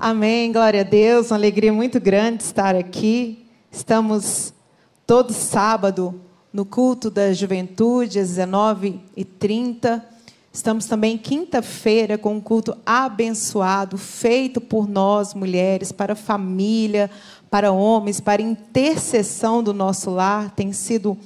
Amém, glória a Deus, uma alegria muito grande estar aqui. Estamos todo sábado no culto da juventude, às 19h30. Estamos também quinta-feira com um culto abençoado, feito por nós, mulheres, para a família, para homens, para intercessão do nosso lar. Tem sido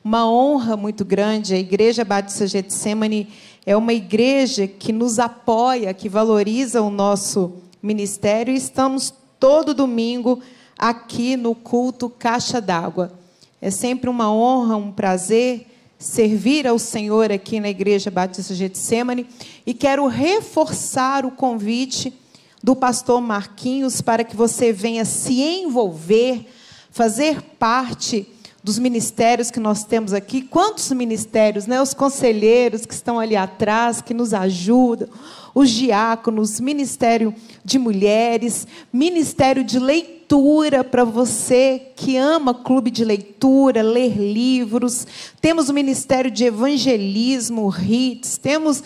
uma honra muito grande. A Igreja Batista Getsemane é uma igreja que nos apoia, que valoriza o nosso ministério, e estamos todo domingo aqui no culto Caixa d'Água. É sempre uma honra, um prazer servir ao Senhor aqui na Igreja Batista Getsemane, e quero reforçar o convite do pastor Marquinhos para que você venha se envolver, fazer parte dos ministérios que nós temos aqui. Quantos ministérios, né? Os conselheiros que estão ali atrás, que nos ajudam, os diáconos, ministério de mulheres, ministério de leitura para você que ama clube de leitura, ler livros. Temos o ministério de evangelismo, RITS, temos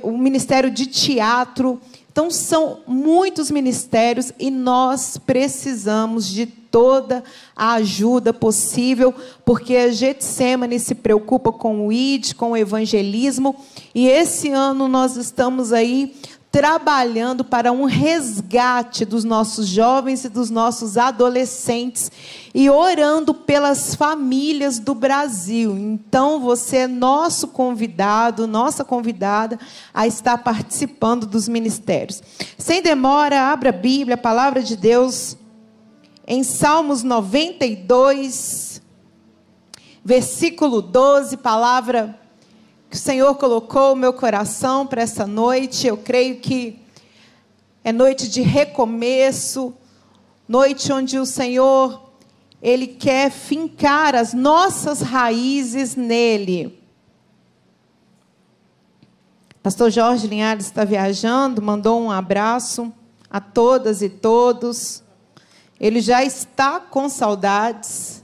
o ministério de teatro. Então, são muitos ministérios e nós precisamos de toda a ajuda possível, porque a Getsemane se preocupa com o ID, com o evangelismo, e esse ano nós estamos aí trabalhando para um resgate dos nossos jovens e dos nossos adolescentes e orando pelas famílias do Brasil. Então, você é nosso convidado, nossa convidada a estar participando dos ministérios. Sem demora, abra a Bíblia, a palavra de Deus, em Salmos 92, versículo 12, palavra que o Senhor colocou no meu coração para essa noite. Eu creio que é noite de recomeço, noite onde o Senhor, Ele quer fincar as nossas raízes nele. Pastor Jorge Linhares está viajando, mandou um abraço a todas e todos. Ele já está com saudades,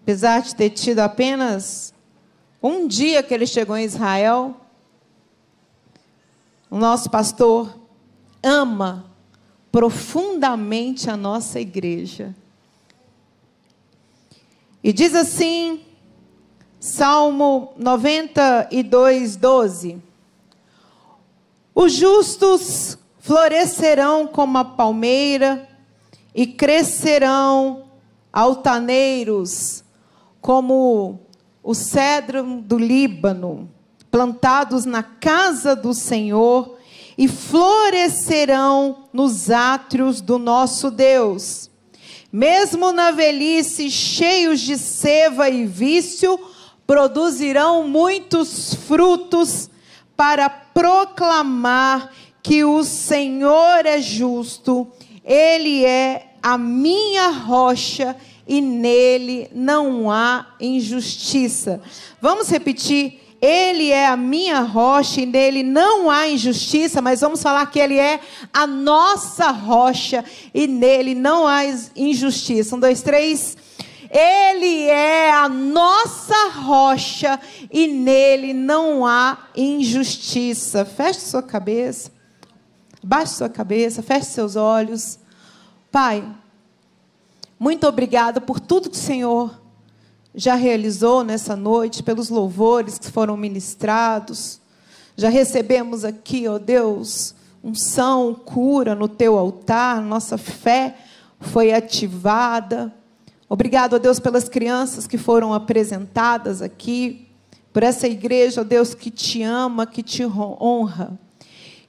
apesar de ter tido apenas um dia que ele chegou em Israel. O nosso pastor ama profundamente a nossa igreja. E diz assim, Salmo 92, 12. Os justos florescerão como a palmeira e crescerão altaneiros como o cedro do Líbano, plantados na casa do Senhor, e florescerão nos átrios do nosso Deus. Mesmo na velhice, cheios de seiva e vício, produzirão muitos frutos para proclamar que o Senhor é justo. Ele é a minha rocha e nele não há injustiça. Vamos repetir. Ele é a minha rocha e nele não há injustiça, mas vamos falar que ele é a nossa rocha e nele não há injustiça. 1, 2, 3. Ele é a nossa rocha e nele não há injustiça. Feche sua cabeça. Baixe sua cabeça, feche seus olhos. Pai, muito obrigada por tudo que o Senhor já realizou nessa noite, pelos louvores que foram ministrados. Já recebemos aqui, ó Deus, unção, cura no teu altar. Nossa fé foi ativada. Obrigado, ó Deus, pelas crianças que foram apresentadas aqui, por essa igreja, ó Deus, que te ama, que te honra.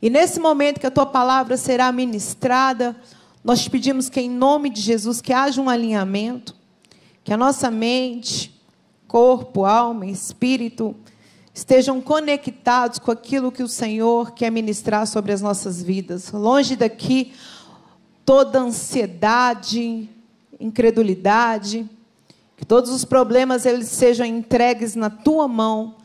E nesse momento que a tua palavra será ministrada, nós te pedimos que, em nome de Jesus, que haja um alinhamento, que a nossa mente, corpo, alma e espírito estejam conectados com aquilo que o Senhor quer ministrar sobre as nossas vidas. Longe daqui toda ansiedade, incredulidade, que todos os problemas eles sejam entregues na tua mão.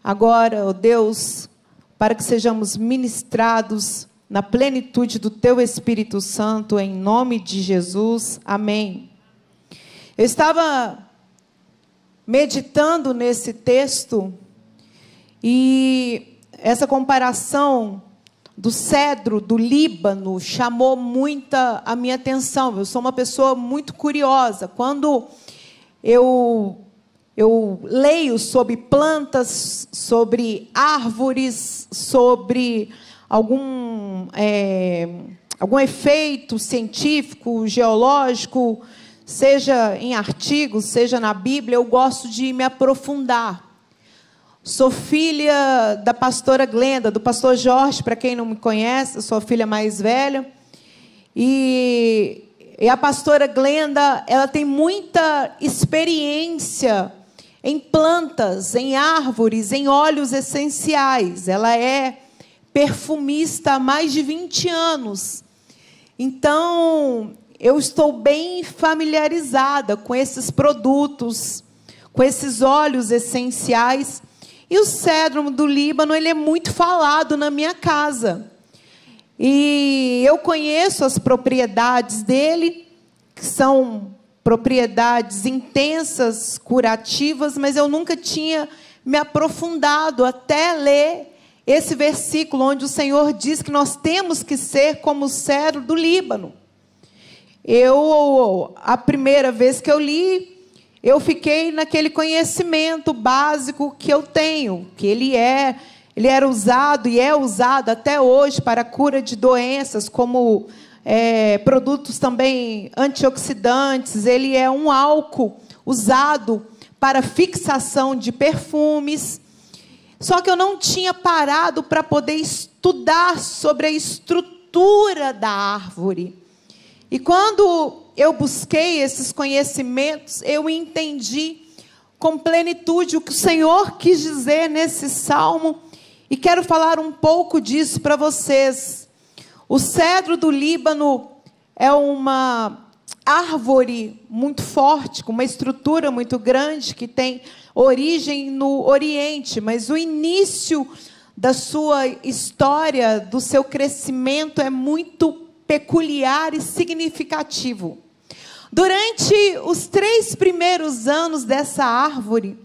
Agora, ó Deus, para que sejamos ministrados na plenitude do teu Espírito Santo, em nome de Jesus. Amém. Eu estava meditando nesse texto e essa comparação do cedro do Líbano chamou muita a minha atenção. Eu sou uma pessoa muito curiosa. Quando eu leio sobre plantas, sobre árvores, sobre algum efeito científico, geológico, seja em artigos, seja na Bíblia, eu gosto de me aprofundar. Sou filha da pastora Glenda, do pastor Jorge, para quem não me conhece, eu sou a filha mais velha. E a pastora Glenda, ela tem muita experiência em plantas, em árvores, em óleos essenciais. Ela é perfumista há mais de 20 anos. Então, eu estou bem familiarizada com esses produtos, com esses óleos essenciais. E o cedro do Líbano, ele é muito falado na minha casa. E eu conheço as propriedades dele, que são propriedades intensas, curativas, mas eu nunca tinha me aprofundado até ler esse versículo, onde o Senhor diz que nós temos que ser como o cedro do Líbano. A primeira vez que eu li, eu fiquei naquele conhecimento básico que eu tenho, que ele era usado e é usado até hoje para a cura de doenças, como produtos também antioxidantes. Ele é um álcool usado para fixação de perfumes. Só que eu não tinha parado para poder estudar sobre a estrutura da árvore. E quando eu busquei esses conhecimentos, eu entendi com plenitude o que o Senhor quis dizer nesse salmo, e quero falar um pouco disso para vocês. O cedro do Líbano é uma árvore muito forte, com uma estrutura muito grande, que tem origem no Oriente, mas o início da sua história, do seu crescimento, é muito peculiar e significativo. Durante os 3 primeiros anos dessa árvore,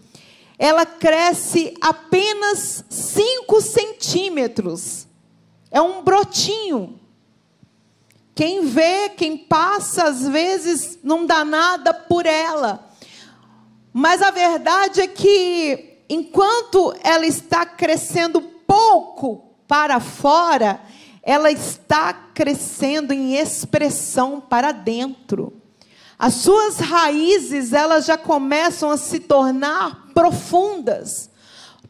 ela cresce apenas 5 centímetros. É um brotinho. Quem vê, quem passa, às vezes não dá nada por ela. Mas a verdade é que, enquanto ela está crescendo pouco para fora, ela está crescendo em expressão para dentro. As suas raízes, elas já começam a se tornar profundas,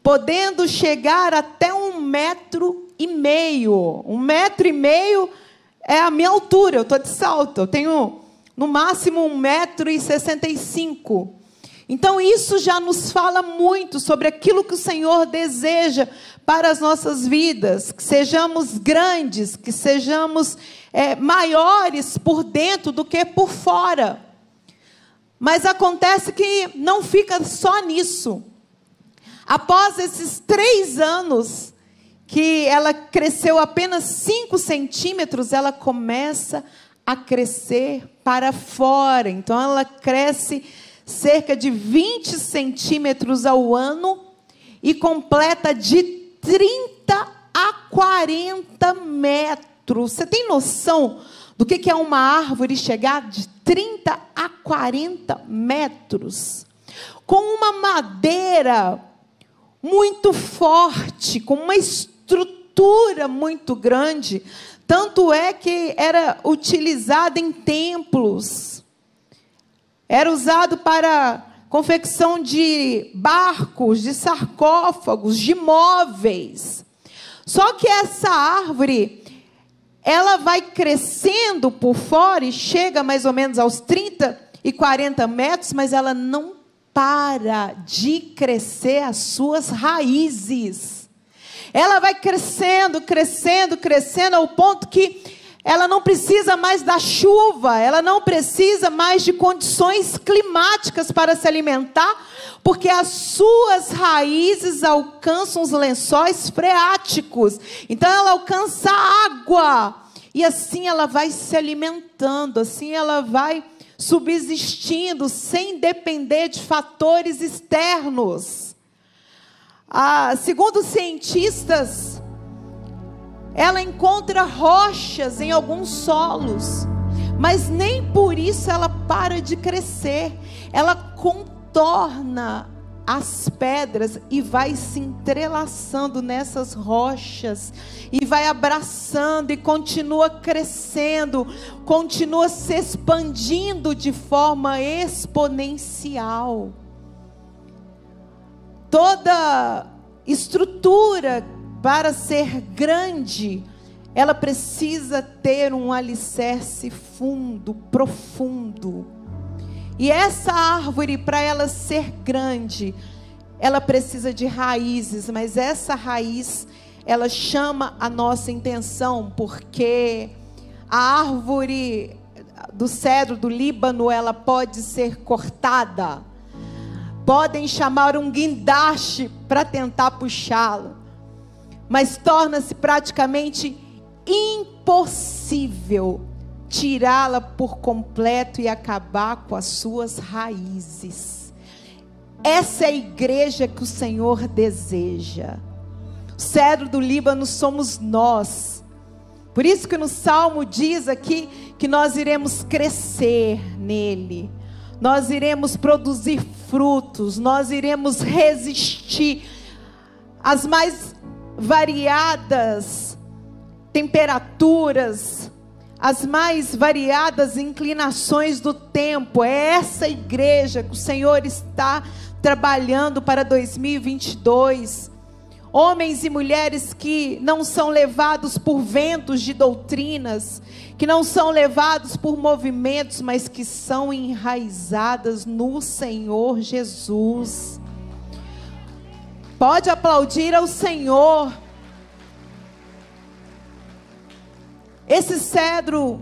podendo chegar até 1,5 metros. 1,5 metros é a minha altura, eu estou de salto, eu tenho no máximo 1,65 metros. Então isso já nos fala muito sobre aquilo que o Senhor deseja para as nossas vidas, que sejamos grandes, que sejamos maiores por dentro do que por fora. Mas acontece que não fica só nisso. Após esses 3 anos, que ela cresceu apenas 5 centímetros, ela começa a crescer para fora. Então ela cresce cerca de 20 centímetros ao ano e completa de 30 a 40 metros. Você tem noção do que é uma árvore chegar de 30 a 40 metros? Com uma madeira muito forte, com uma estrutura muito grande. Tanto é que era utilizada em templos. Era usado para confecção de barcos, de sarcófagos, de móveis. Só que essa árvore, ela vai crescendo por fora e chega mais ou menos aos 30 e 40 metros, mas ela não para de crescer as suas raízes. Ela vai crescendo, crescendo, crescendo, ao ponto que ela não precisa mais da chuva, ela não precisa mais de condições climáticas para se alimentar, porque as suas raízes alcançam os lençóis freáticos. Então ela alcança água, e assim ela vai se alimentando, assim ela vai subsistindo, sem depender de fatores externos. Segundo cientistas, ela encontra rochas em alguns solos, mas nem por isso ela para de crescer. Ela contorna as pedras e vai se entrelaçando nessas rochas, e vai abraçando e continua crescendo, continua se expandindo de forma exponencial. Toda estrutura, para ser grande, ela precisa ter um alicerce fundo, profundo. E essa árvore, para ela ser grande, ela precisa de raízes, mas essa raiz, ela chama a nossa intenção, porque a árvore do cedro do Líbano, ela pode ser cortada, podem chamar um guindaste para tentar puxá-la, mas torna-se praticamente impossível tirá-la por completo e acabar com as suas raízes. Essa é a igreja que o Senhor deseja. O cedro do Líbano somos nós. Por isso que no Salmo diz aqui que nós iremos crescer nele, nós iremos produzir frutos, nós iremos resistir às mais variadas temperaturas, as mais variadas inclinações do tempo. É essa igreja que o Senhor está trabalhando para 2022. Homens e mulheres que não são levados por ventos de doutrinas, que não são levados por movimentos, mas que são enraizadas no Senhor Jesus. Pode aplaudir ao Senhor. Esse cedro,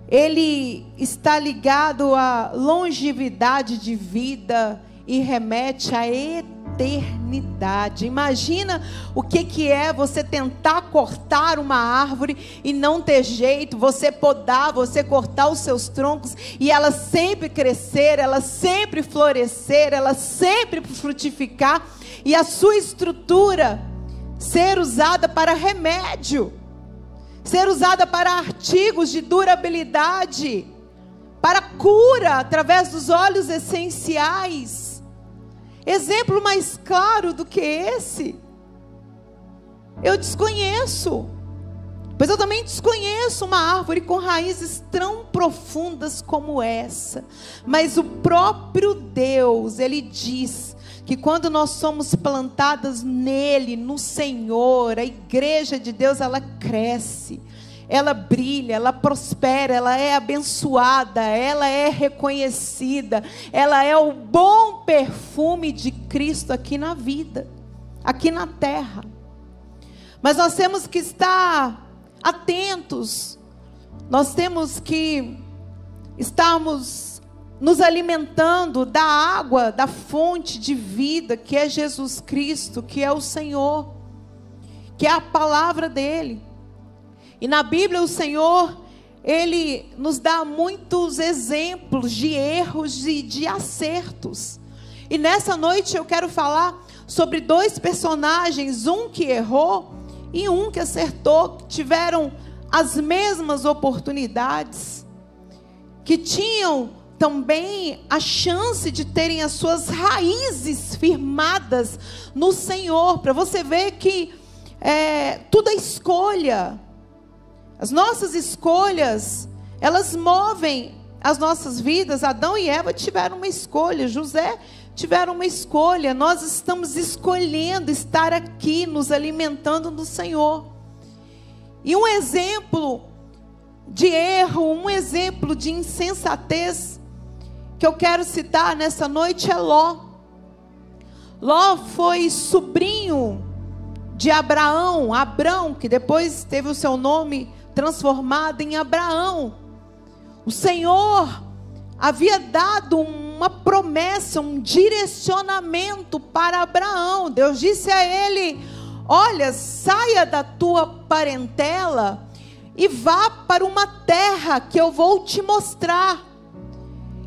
ele está ligado à longevidade de vida e remete à eternidade. Imagina o que é você tentar cortar uma árvore e não ter jeito, você podar, você cortar os seus troncos e ela sempre crescer, ela sempre florescer, ela sempre frutificar, e a sua estrutura ser usada para remédio, ser usada para artigos de durabilidade, para cura através dos óleos essenciais. Exemplo mais claro do que esse, eu desconheço, pois eu também desconheço uma árvore com raízes tão profundas como essa. Mas o próprio Deus, Ele diz que quando nós somos plantadas nele, no Senhor, a igreja de Deus, ela cresce, ela brilha, ela prospera, ela é abençoada, ela é reconhecida, ela é o bom perfume de Cristo aqui na vida, aqui na terra. Mas nós temos que estar atentos, nós temos que estarmos nos alimentando da água, da fonte de vida, que é Jesus Cristo, que é o Senhor, que é a palavra dEle. E na Bíblia o Senhor, Ele nos dá muitos exemplos de erros e de acertos. E nessa noite eu quero falar sobre dois personagens, um que errou e um que acertou, que tiveram as mesmas oportunidades, que tinham também a chance de terem as suas raízes firmadas no Senhor. Para você ver que tudo é escolha. As nossas escolhas, elas movem as nossas vidas. Adão e Eva tiveram uma escolha, José tiveram uma escolha. Nós estamos escolhendo estar aqui, nos alimentando do Senhor. E um exemplo de erro, um exemplo de insensatez que eu quero citar nessa noite é Ló. Ló foi sobrinho de Abrão, que depois teve o seu nome transformado em Abraão. O Senhor havia dado uma promessa, um direcionamento para Abraão. Deus disse a ele: olha, saia da tua parentela e vá para uma terra que eu vou te mostrar.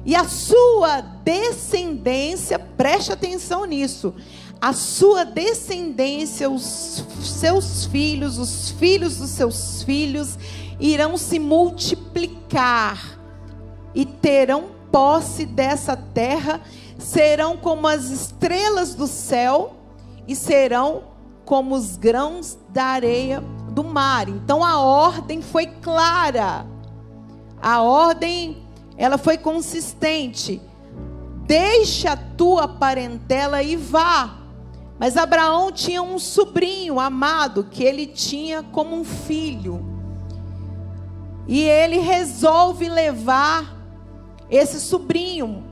E a sua descendência, preste atenção nisso, a sua descendência, os seus filhos, os filhos dos seus filhos, irão se multiplicar e terão posse dessa terra, serão como as estrelas do céu e serão como os grãos da areia do mar. Então a ordem foi clara, a ordem, ela foi consistente: deixa a tua parentela e vá. Mas Abraão tinha um sobrinho amado que ele tinha como um filho, e ele resolve levar esse sobrinho.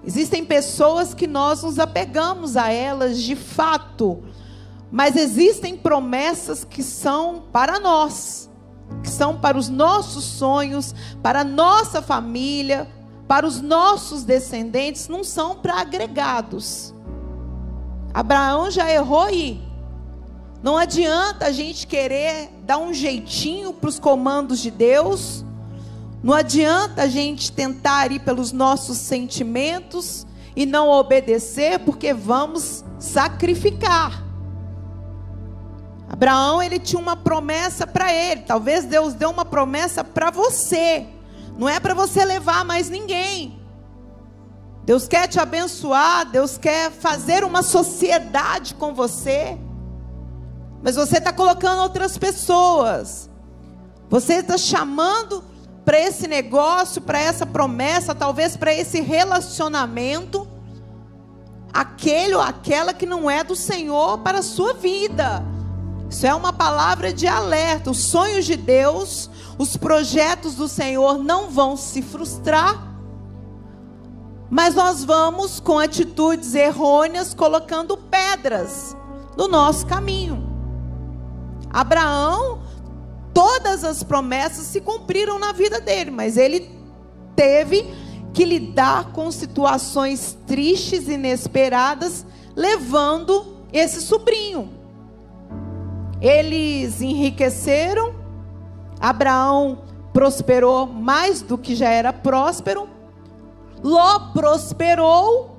Existem pessoas que nós nos apegamos a elas de fato, mas existem promessas que são para nós, que são para os nossos sonhos, para a nossa família, para os nossos descendentes, não são para agregados. Abraão já errou aí. Não adianta a gente querer dar um jeitinho para os comandos de Deus. Não adianta a gente tentar ir pelos nossos sentimentos e não obedecer, porque vamos sacrificar. Abraão, ele tinha uma promessa para ele. Talvez Deus deu uma promessa para você. Não é para você levar mais ninguém. Deus quer te abençoar, Deus quer fazer uma sociedade com você. Mas você está colocando outras pessoas. Você está chamando para esse negócio, para essa promessa, talvez para esse relacionamento, aquele ou aquela que não é do Senhor para a sua vida. Isso é uma palavra de alerta. Os sonhos de Deus, os projetos do Senhor não vão se frustrar, mas nós vamos com atitudes errôneas colocando pedras no nosso caminho. Abraão, todas as promessas se cumpriram na vida dele, mas ele teve que lidar com situações tristes, inesperadas, levando esse sobrinho. Eles enriqueceram, Abraão prosperou mais do que já era próspero, Ló prosperou,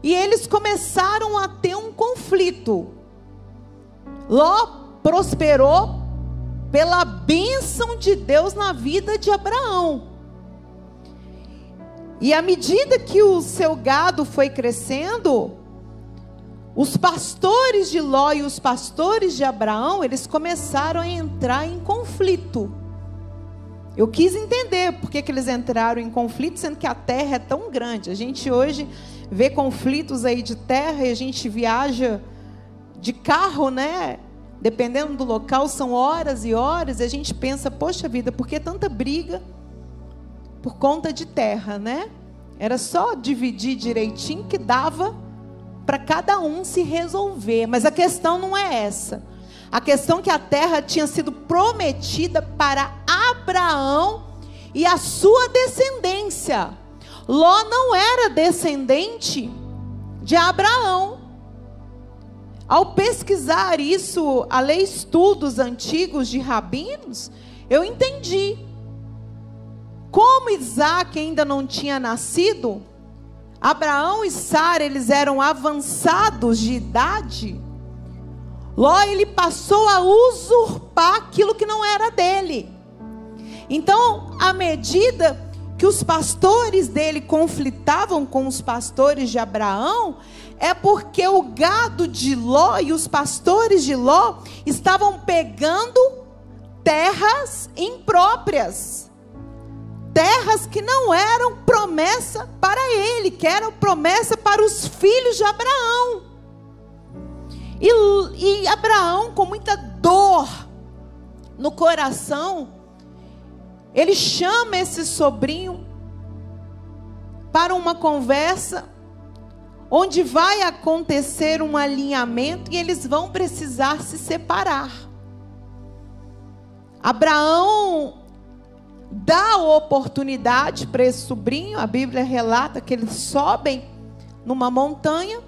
e eles começaram a ter um conflito. Ló prosperou pela bênção de Deus na vida de Abraão. E à medida que o seu gado foi crescendo, os pastores de Ló e os pastores de Abraão, eles começaram a entrar em conflito. Eu quis entender por que eles entraram em conflito, sendo que a terra é tão grande. A gente hoje vê conflitos aí de terra e a gente viaja de carro, né? Dependendo do local, são horas e horas, e a gente pensa, poxa vida, por que tanta briga por conta de terra, né? Era só dividir direitinho que dava para cada um se resolver. Mas a questão não é essa. A questão é que a terra tinha sido prometida para Abraão e a sua descendência. Ló não era descendente de Abraão. Ao pesquisar isso, a ler estudos antigos de rabinos, eu entendi. Como Isaac ainda não tinha nascido, Abraão e Sara, eles eram avançados de idade, Ló, ele passou a usurpar aquilo que não era dele. Então, à medida que os pastores dele conflitavam com os pastores de Abraão, é porque o gado de Ló e os pastores de Ló estavam pegando terras impróprias, terras que não eram promessa para ele, que eram promessa para os filhos de Abraão. E Abraão, com muita dor no coração, ele chama esse sobrinho para uma conversa, onde vai acontecer um alinhamento e eles vão precisar se separar. Abraão dá a oportunidade para esse sobrinho. A Bíblia relata que eles sobem numa montanha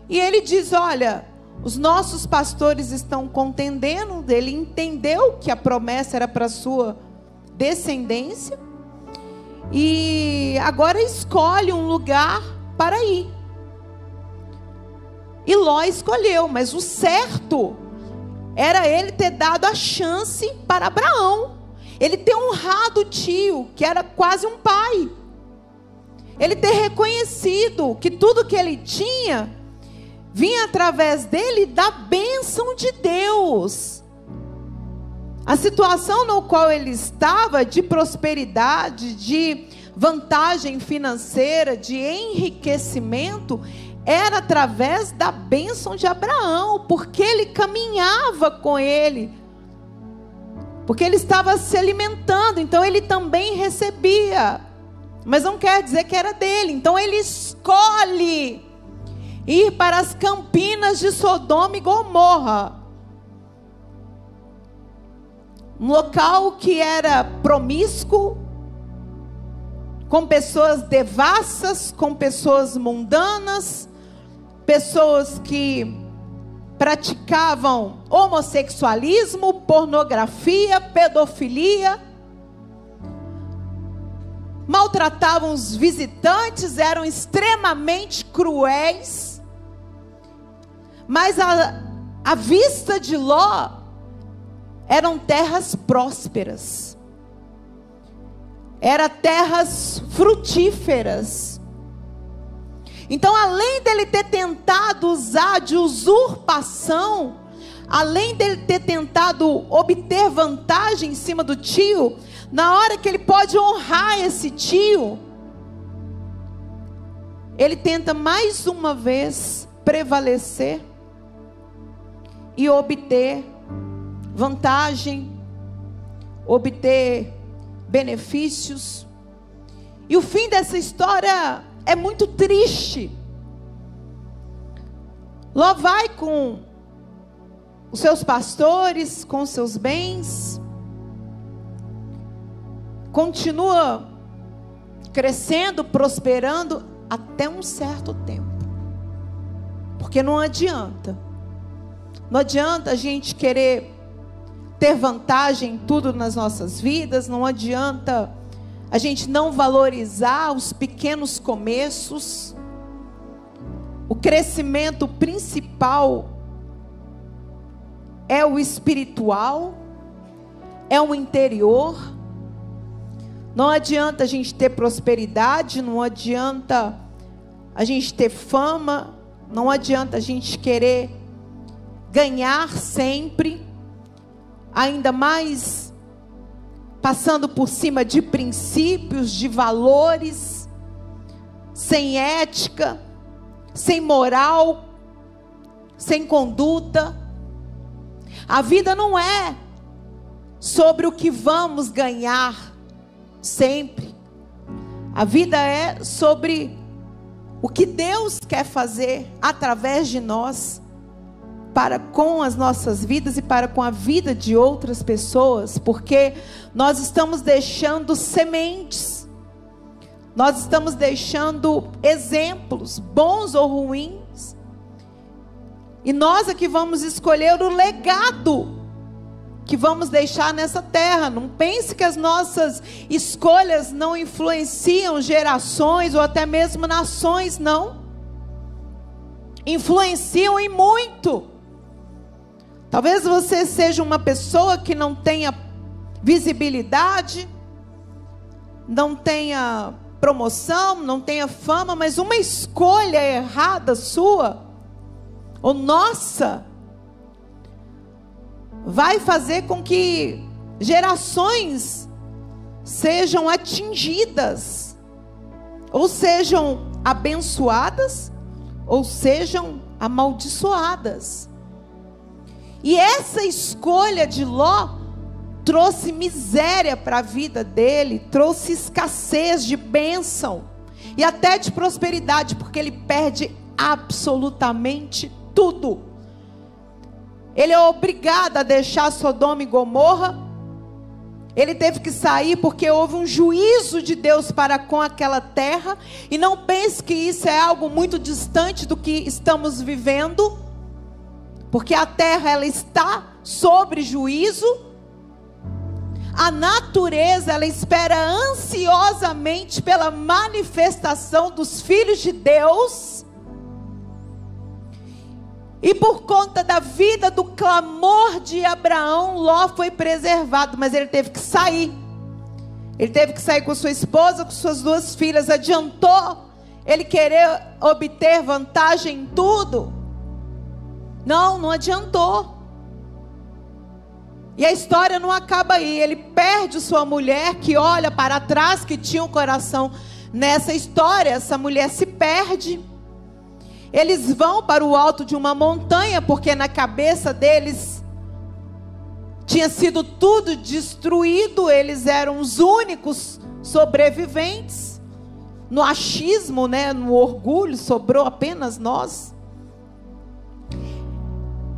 e ele diz: olha, os nossos pastores estão contendendo. Ele entendeu que a promessa era para a sua descendência e agora escolhe um lugar para ir. E Ló escolheu, mas o certo era ele ter dado a chance para Abraão. Ele ter honrado o tio, que era quase um pai. Ele ter reconhecido que tudo que ele tinha vinha através dele da bênção de Deus. A situação no qual ele estava, de prosperidade, de vantagem financeira, de enriquecimento, era através da bênção de Abraão, porque ele caminhava com ele, porque ele estava se alimentando, então ele também recebia, mas não quer dizer que era dele. Então ele escolhe ir para as campinas de Sodoma e Gomorra, um local que era promíscuo, com pessoas devassas, com pessoas mundanas, pessoas que praticavam homossexualismo, pornografia, pedofilia, maltratavam os visitantes, eram extremamente cruéis. Mas à vista de Ló, eram terras prósperas, eram terras frutíferas. Então, além dele ter tentado usar de usurpação, além dele ter tentado obter vantagem em cima do tio, na hora que ele pode honrar esse tio, ele tenta mais uma vez prevalecer e obter vantagem, obter benefícios. E o fim dessa história é muito triste. Ló vai com os seus pastores, com os seus bens, continua crescendo, prosperando até um certo tempo. Porque não adianta a gente querer ter vantagem em tudo nas nossas vidas, não adianta a gente não valorizar os pequenos começos. O crescimento principal é o espiritual, é o interior. Não adianta a gente ter prosperidade, não adianta a gente ter fama, não adianta a gente querer ganhar sempre, ainda mais passando por cima de princípios, de valores, sem ética, sem moral, sem conduta. A vida não é sobre o que vamos ganhar sempre. A vida é sobre o que Deus quer fazer através de nós, para com as nossas vidas e para com a vida de outras pessoas, porque nós estamos deixando sementes, nós estamos deixando exemplos, bons ou ruins, e nós é que vamos escolher o legado que vamos deixar nessa terra. Não pense que as nossas escolhas não influenciam gerações ou até mesmo nações, não. Influenciam e muito. Talvez você seja uma pessoa que não tenha visibilidade, não tenha promoção, não tenha fama, mas uma escolha errada sua, ou nossa, vai fazer com que gerações sejam atingidas, ou sejam abençoadas, ou sejam amaldiçoadas. E essa escolha de Ló trouxe miséria para a vida dele, trouxe escassez de bênção e até de prosperidade, porque ele perde absolutamente tudo. Ele é obrigado a deixar Sodoma e Gomorra. Ele teve que sair porque houve um juízo de Deus para com aquela terra. E não pense que isso é algo muito distante do que estamos vivendo, porque a terra, ela está sobre juízo. A natureza, ela espera ansiosamente pela manifestação dos filhos de Deus. E por conta da vida, do clamor de Abraão, Ló foi preservado, mas ele teve que sair. Ele teve que sair com sua esposa, com suas 2 filhas. Adiantou ele querer obter vantagem em tudo? Não adiantou. E a história não acaba aí. Ele perde sua mulher, que olha para trás, que tinha um coração nessa história. Essa mulher se perde. Eles vão para o alto de uma montanha, porque na cabeça deles tinha sido tudo destruído. Eles eram os únicos sobreviventes. No achismo, no orgulho, sobrou apenas nós.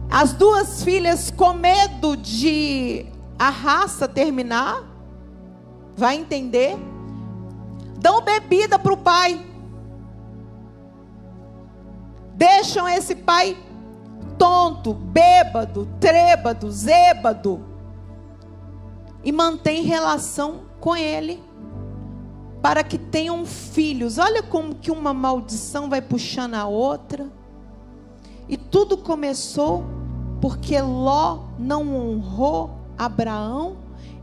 As 2 filhas, com medo de a raça terminar, vai entender, dão bebida para o pai. Deixam esse pai tonto, bêbado, trêbado, zêbado, e mantém relação com ele, para que tenham filhos. Olha como que uma maldição vai puxando a outra. E tudo começou porque Ló não honrou Abraão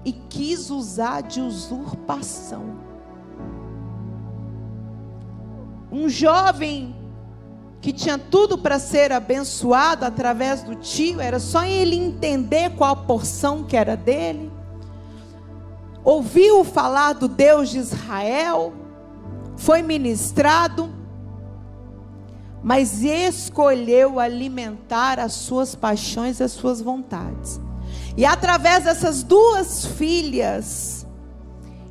e quis usar de usurpação. Um jovem que tinha tudo para ser abençoado através do tio, era só ele entender qual porção que era dele. Ouviu falar do Deus de Israel, foi ministrado, mas escolheu alimentar as suas paixões e as suas vontades. E através dessas 2 filhas,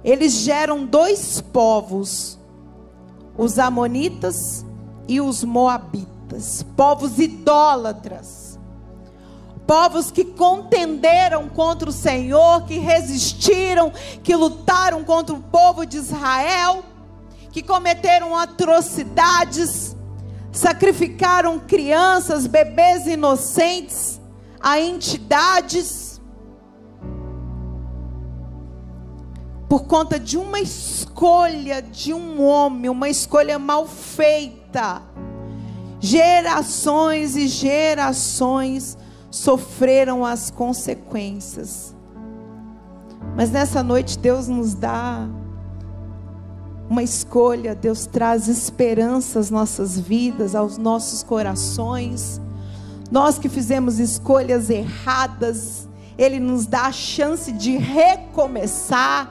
eles geram 2 povos, os amonitas e os moabitas, povos idólatras, povos que contenderam contra o Senhor, que resistiram, que lutaram contra o povo de Israel, que cometeram atrocidades, sacrificaram crianças, bebês inocentes a entidades, por conta de uma escolha de um homem, uma escolha mal feita. Gerações e gerações sofreram as consequências. Mas nessa noite Deus nos dá uma escolha. Deus traz esperança às nossas vidas, aos nossos corações. Nós que fizemos escolhas erradas, Ele nos dá a chance de recomeçar,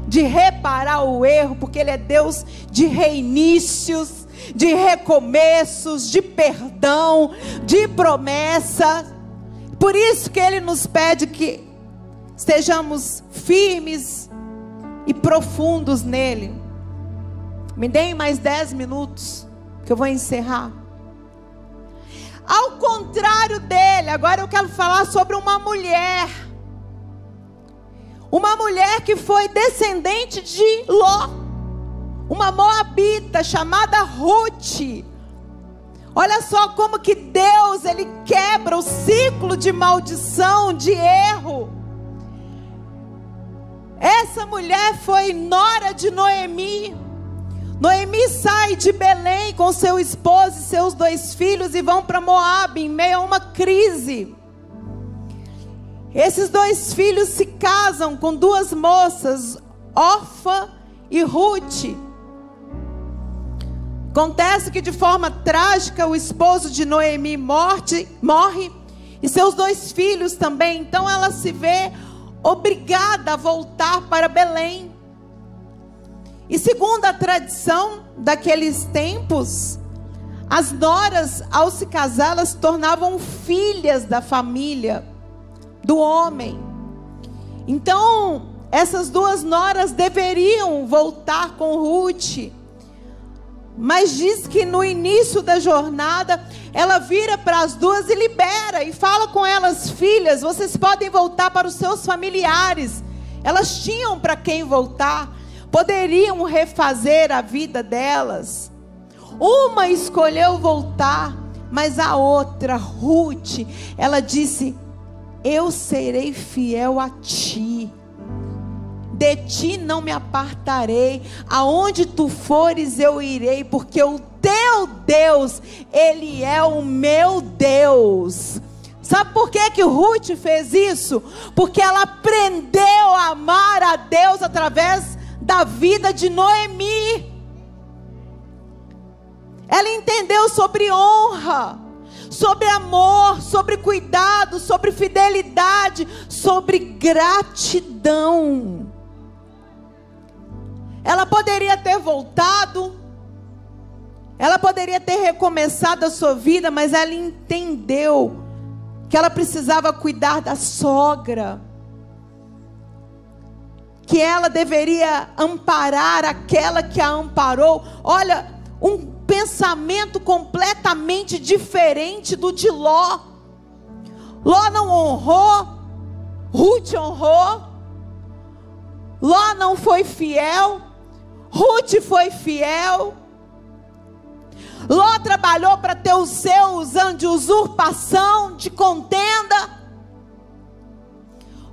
de reparar o erro, porque Ele é Deus de reinícios, de recomeços, de perdão, de promessa. Por isso que Ele nos pede que estejamos firmes e profundos nele. Me deem mais 10 minutos, que eu vou encerrar. Ao contrário dele, agora eu quero falar sobre uma mulher. Uma mulher que foi descendente de Ló, uma moabita chamada Ruth. Olha só como que Deus, Ele quebra o ciclo de maldição, de erro. Essa mulher foi nora de Noemi. Noemi sai de Belém com seu esposo e seus 2 filhos e vão para Moabe, em meio a uma crise. Esses 2 filhos se casam com 2 moças, Orfa e Ruth. Acontece que de forma trágica o esposo de Noemi morre e seus 2 filhos também. Então ela se vê obrigada a voltar para Belém. E segundo a tradição daqueles tempos, as noras, ao se casar, elas se tornavam filhas da família do homem. Então essas 2 noras deveriam voltar com Ruth. Mas diz que no início da jornada, ela vira para as 2 e libera, e fala com elas: filhas, vocês podem voltar para os seus familiares. Elas tinham para quem voltar, poderiam refazer a vida delas. Uma escolheu voltar, mas a outra, Ruth, ela disse: eu serei fiel a ti. De ti não me apartarei, aonde tu fores eu irei, porque o teu teu Deus, Ele é o meu Deus. Sabe por que Ruth fez isso? Porque ela aprendeu a amar a Deus através da vida de Noemi. Ela entendeu sobre honra, sobre amor, sobre cuidado, sobre fidelidade, sobre gratidão. Ela poderia ter voltado, ela poderia ter recomeçado a sua vida, mas ela entendeu que ela precisava cuidar da sogra, que ela deveria amparar aquela que a amparou. Olha, um pensamento completamente diferente do de Ló. Ló não honrou, Ruth honrou. Ló não foi fiel, Ruth foi fiel. Ló trabalhou para ter o seu, usando de usurpação, de contenda.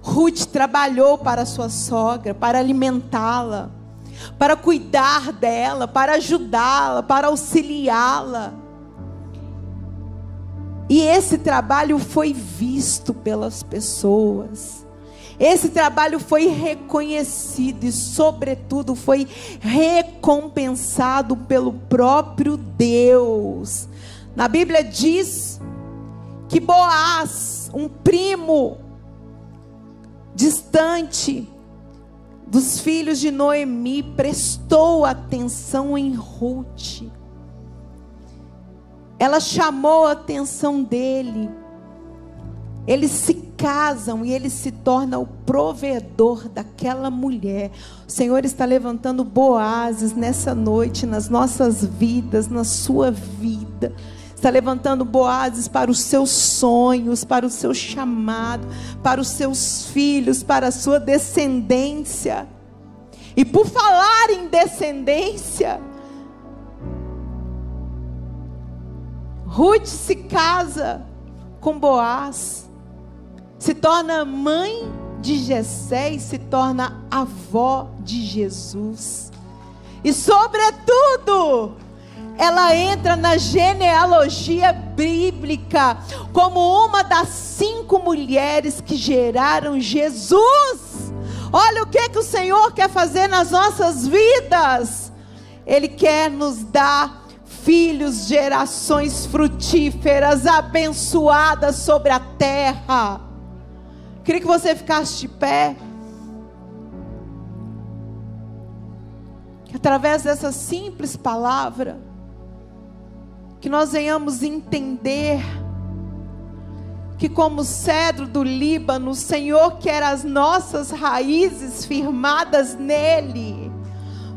Ruth trabalhou para a sua sogra, para alimentá-la, para cuidar dela, para ajudá-la, para auxiliá-la. E esse trabalho foi visto pelas pessoas. Esse trabalho foi reconhecido e, sobretudo, foi recompensado pelo próprio Deus. Na Bíblia diz que Boaz, um primo distante dos filhos de Noemi, prestou atenção em Ruth. Ela chamou a atenção dele. Eles se casam e ele se torna o provedor daquela mulher. O Senhor está levantando Boazes nessa noite, nas nossas vidas, na sua vida. Está levantando Boazes para os seus sonhos, para o seu chamado, para os seus filhos, para a sua descendência. E por falar em descendência, Ruth se casa com Boaz, se torna mãe de Jessé e se torna avó de Jesus. E sobretudo, ela entra na genealogia bíblica como uma das 5 mulheres que geraram Jesus. Olha o que o Senhor quer fazer nas nossas vidas. Ele quer nos dar filhos, gerações frutíferas, abençoadas sobre a terra. Queria que você ficasse de pé. Que através dessa simples palavra, que nós venhamos entender que, como cedro do Líbano, o Senhor quer as nossas raízes firmadas nele,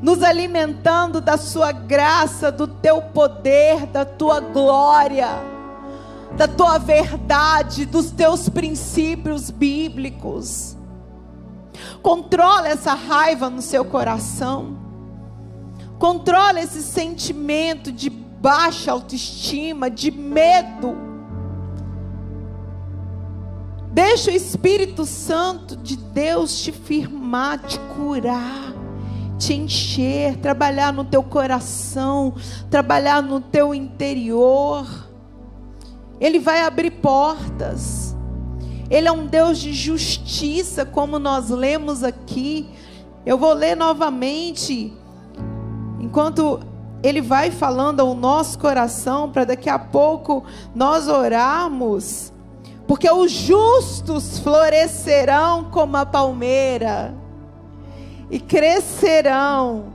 nos alimentando da sua graça, do teu poder, da tua glória, da tua verdade, dos teus princípios bíblicos. Controla essa raiva no seu coração. Controla esse sentimento de baixa autoestima, de medo. Deixa o Espírito Santo de Deus te firmar, te curar, te encher, trabalhar no teu coração, trabalhar no teu interior. Ele vai abrir portas. Ele é um Deus de justiça, como nós lemos aqui. Eu vou ler novamente, enquanto Ele vai falando ao nosso coração, para daqui a pouco nós orarmos. Porque os justos florescerão como a palmeira e crescerão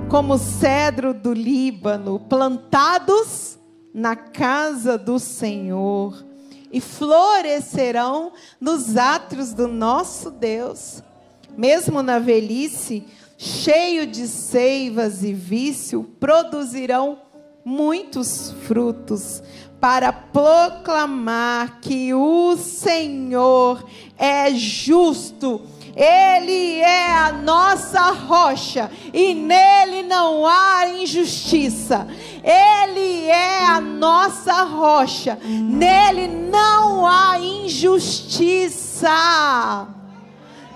como o cedro do Líbano, plantados na casa do Senhor, e florescerão nos átrios do nosso Deus. Mesmo na velhice, cheio de seivas e vício, produzirão muitos frutos, para proclamar que o Senhor é justo. Ele é a nossa rocha e nele não há injustiça. Ele é a nossa rocha, nele não há injustiça.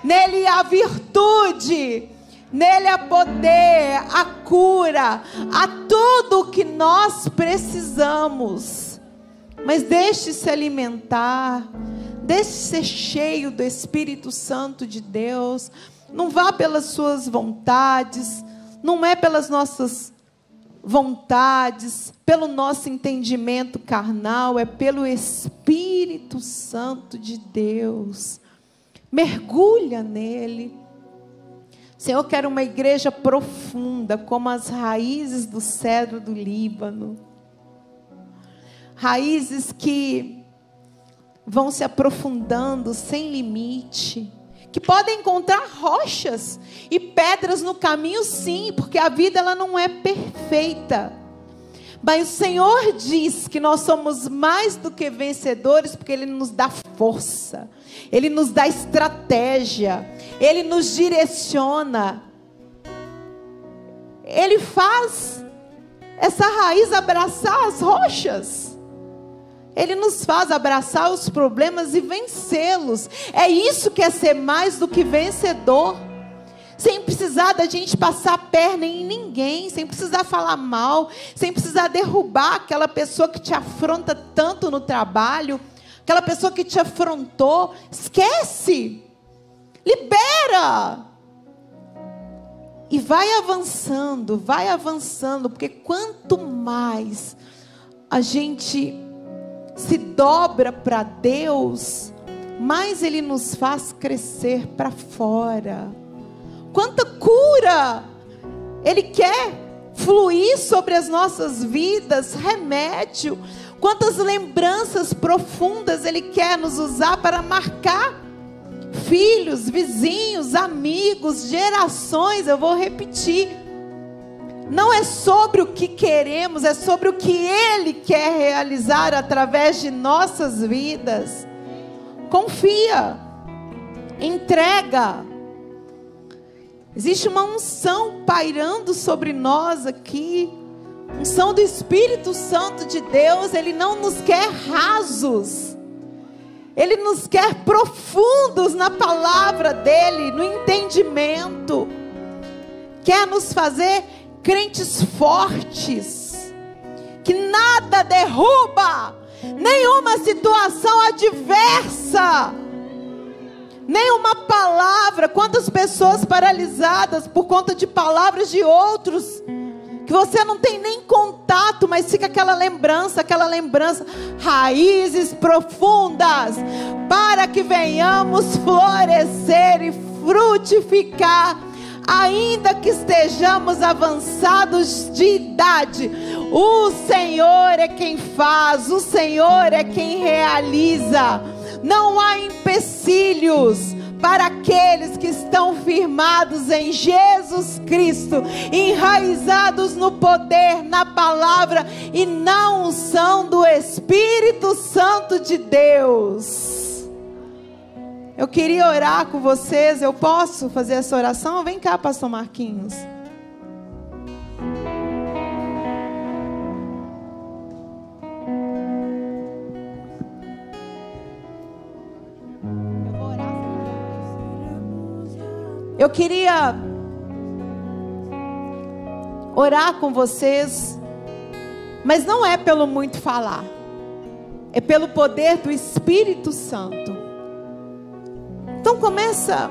Nele há virtude, Nele há poder, a cura, há tudo o que nós precisamos. Mas deixe se alimentar, deixe ser cheio do Espírito Santo de Deus. Não vá pelas suas vontades, não é pelas nossas vontades, pelo nosso entendimento carnal, é pelo Espírito Santo de Deus. Mergulha nele. Senhor, eu quero uma igreja profunda, como as raízes do cedro do Líbano. Raízes que vão se aprofundando sem limite, que podem encontrar rochas e pedras no caminho, sim, porque a vida ela não é perfeita. Mas o Senhor diz que nós somos mais do que vencedores, porque Ele nos dá força, Ele nos dá estratégia, Ele nos direciona. Ele faz essa raiz abraçar as rochas. Ele nos faz abraçar os problemas e vencê-los. É isso que é ser mais do que vencedor. Sem precisar da gente passar a perna em ninguém, sem precisar falar mal, sem precisar derrubar aquela pessoa que te afronta tanto no trabalho, aquela pessoa que te afrontou. Esquece, libera e vai avançando, porque quanto mais a gente se dobra para Deus, mais Ele nos faz crescer para fora. Quanta cura Ele quer fluir sobre as nossas vidas, remédio. Quantas lembranças profundas Ele quer nos usar para marcar filhos, vizinhos, amigos, gerações. Eu vou repetir. Não é sobre o que queremos, é sobre o que Ele quer realizar através de nossas vidas. Confia, entrega. Existe uma unção pairando sobre nós aqui, unção do Espírito Santo de Deus. Ele não nos quer rasos, Ele nos quer profundos na palavra dEle, no entendimento. Quer nos fazer crentes fortes, que nada derruba, nenhuma situação adversa, nenhuma palavra. Quantas pessoas paralisadas por conta de palavras de outros, que você não tem nem contato, mas fica aquela lembrança, raízes profundas, para que venhamos florescer e frutificar, ainda que estejamos avançados de idade. O Senhor é quem faz, o Senhor é quem realiza. Não há empecilhos para aqueles que estão firmados em Jesus Cristo, enraizados no poder, na palavra e na unção do Espírito Santo de Deus. Eu queria orar com vocês. Eu posso fazer essa oração? Vem cá, pastor Marquinhos. Eu queria orar com vocês, mas não é pelo muito falar, é pelo poder do Espírito Santo. Então começa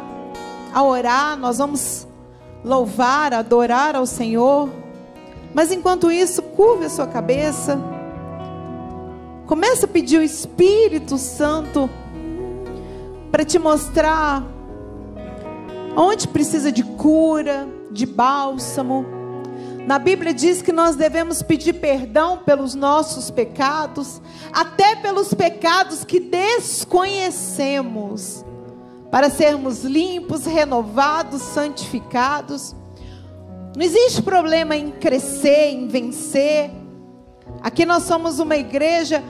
a orar, nós vamos louvar, adorar ao Senhor, mas enquanto isso, curva a sua cabeça, começa a pedir o Espírito Santo para te mostrar onde precisa de cura, de bálsamo. Na Bíblia diz que nós devemos pedir perdão pelos nossos pecados, até pelos pecados que desconhecemos, para sermos limpos, renovados, santificados. Não existe problema em crescer, em vencer. Aqui nós somos uma igreja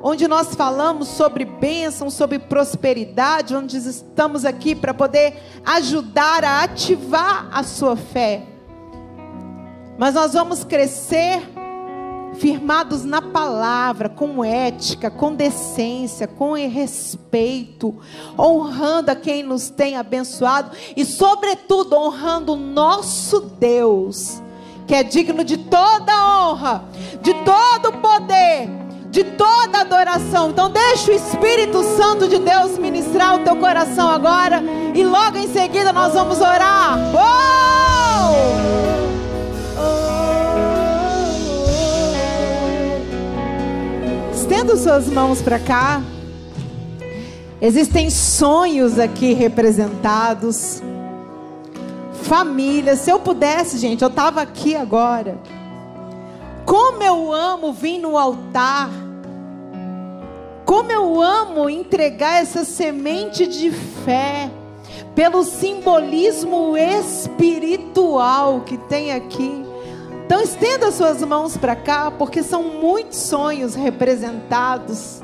onde nós falamos sobre bênção, sobre prosperidade, onde estamos aqui para poder ajudar a ativar a sua fé. Mas nós vamos crescer firmados na palavra, com ética, com decência, com respeito, honrando a quem nos tem abençoado e, sobretudo, honrando o nosso Deus, que é digno de toda honra, de todo poder, de toda adoração. Então deixa o Espírito Santo de Deus ministrar o teu coração agora, e logo em seguida nós vamos orar. Estenda suas mãos para cá. Existem sonhos aqui representados, família. Se eu pudesse, gente, eu estava aqui agora. Como eu amo vir no altar, como eu amo entregar essa semente de fé, pelo simbolismo espiritual que tem aqui. Então estenda suas mãos para cá, porque são muitos sonhos representados.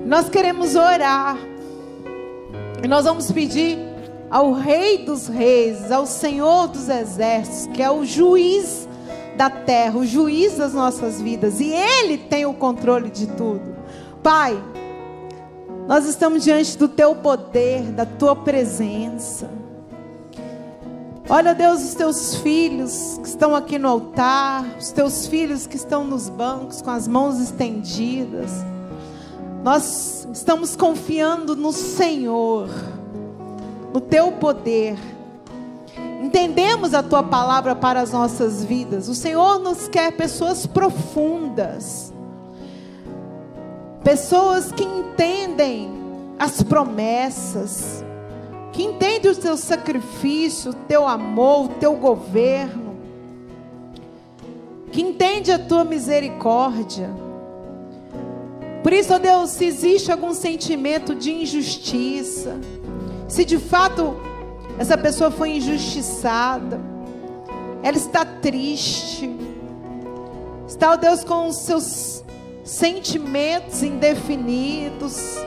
Nós queremos orar, e nós vamos pedir ao Rei dos Reis, ao Senhor dos Exércitos, que é o juiz da terra, o juiz das nossas vidas, e Ele tem o controle de tudo. Pai, nós estamos diante do Teu poder, da Tua presença. Olha, Deus, os Teus filhos que estão aqui no altar, os Teus filhos que estão nos bancos com as mãos estendidas. Nós estamos confiando no Senhor, no Teu poder. Entendemos a Tua palavra para as nossas vidas. O Senhor nos quer pessoas profundas, pessoas que entendem as promessas, que entendem o Teu sacrifício, o Teu amor, o Teu governo, que entende a Tua misericórdia. Por isso, ó Deus, se existe algum sentimento de injustiça, se de fato essa pessoa foi injustiçada, ela está triste, está, ó Deus, com os seus sentimentos indefinidos,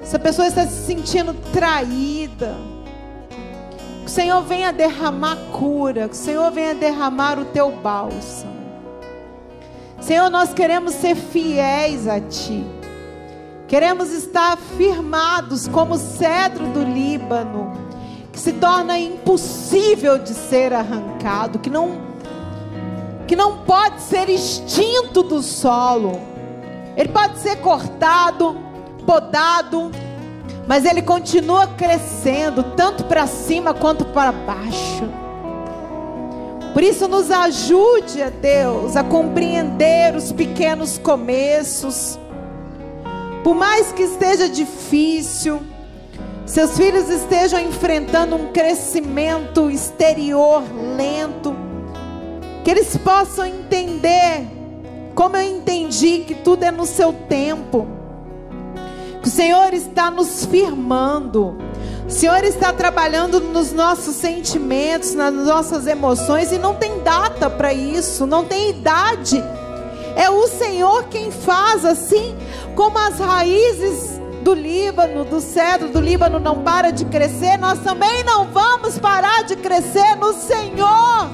essa pessoa está se sentindo traída, que o Senhor venha derramar cura, que o Senhor venha derramar o Teu bálsamo. Senhor, nós queremos ser fiéis a Ti, queremos estar firmados como o cedro do Líbano, que se torna impossível de ser arrancado, que não pode ser extinto do solo. Ele pode ser cortado, podado, mas ele continua crescendo, tanto para cima quanto para baixo. Por isso, nos ajude, a Deus, a compreender os pequenos começos. Por mais que esteja difícil, seus filhos estejam enfrentando um crescimento exterior lento, que eles possam entender, como eu entendi, que tudo é no seu tempo, que o Senhor está nos firmando, o Senhor está trabalhando nos nossos sentimentos, nas nossas emoções, e não tem data para isso, não tem idade. É o Senhor quem faz, assim como as raízes do Líbano, do cedro do Líbano não para de crescer, nós também não vamos parar de crescer no Senhor.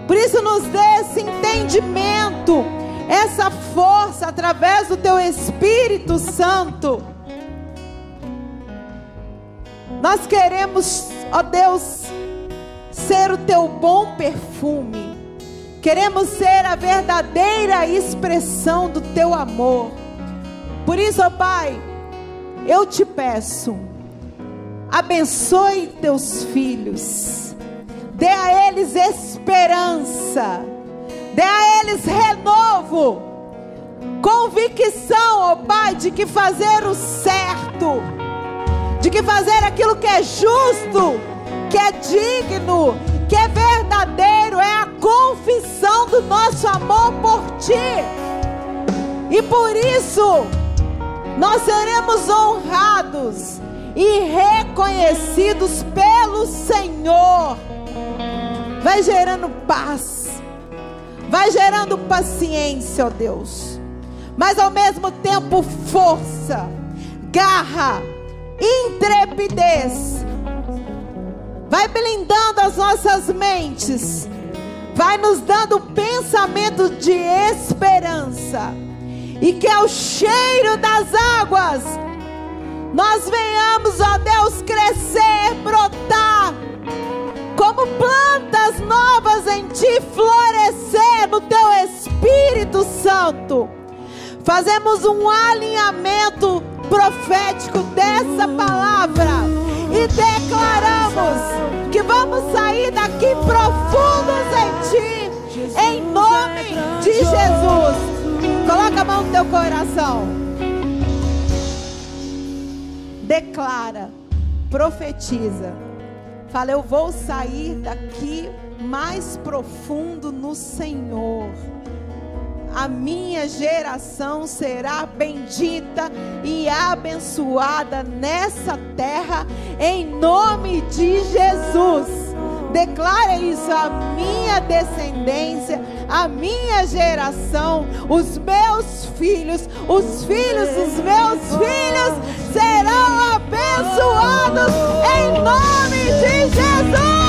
Por isso, nos dê esse entendimento, essa força através do Teu Espírito Santo. Nós queremos, ó Deus, ser o Teu bom perfume. Queremos ser a verdadeira expressão do Teu amor. Por isso, ó Pai, eu Te peço, abençoe Teus filhos, dê a eles esperança, dê a eles renovo, convicção, ó Pai, de que fazer o certo, de que fazer aquilo que é justo, que é digno, que é verdadeiro, é a confissão do nosso amor por Ti. E por isso nós seremos honrados e reconhecidos pelo Senhor. Vai gerando paz, vai gerando paciência, ó Deus, mas ao mesmo tempo força, garra, intrepidez. Vai blindando as nossas mentes, vai vai nos dando pensamento de esperança. E que ao cheiro das águas nós venhamos, ó Deus, crescer, brotar como plantas novas em Ti, florescer no Teu Espírito Santo. Fazemos um alinhamento profético dessa palavra e declaramos que vamos sair daqui profundos em Ti, em nome de Jesus. Coloca a mão no teu coração. Declara, profetiza. Fala, eu vou sair daqui mais profundo no Senhor. A minha geração será bendita e abençoada nessa terra, em nome de Jesus. Declara isso, a minha descendência, a minha geração, os meus filhos, os filhos dos meus filhos serão abençoados em nome de Jesus.